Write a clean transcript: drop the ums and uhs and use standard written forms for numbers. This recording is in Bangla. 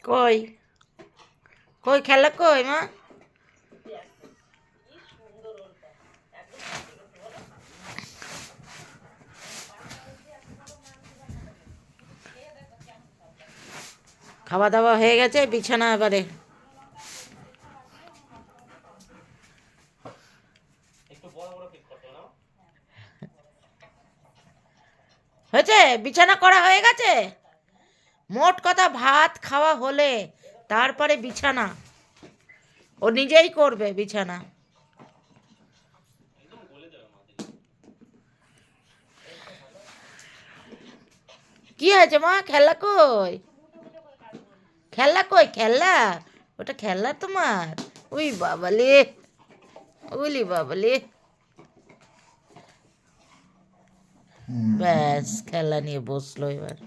কই কই খেলা কই মা? খাওয়া দাওয়া হয়ে গেছে, বিছানা এবারে। হয়েছে, বিছানা করা হয়ে গেছে। মোট কথা ভাত খাওয়া হলে তারপরে বিছানা ও নিজেই করবে বিছানা। কি হয়েছে মা? খেলা কই? খেলা কই? খেলা ওটা খেলা তোমার? ওই বাবালে, ওলি বাবালে। ব্যাস খেলা নিয়ে বসলো এবার।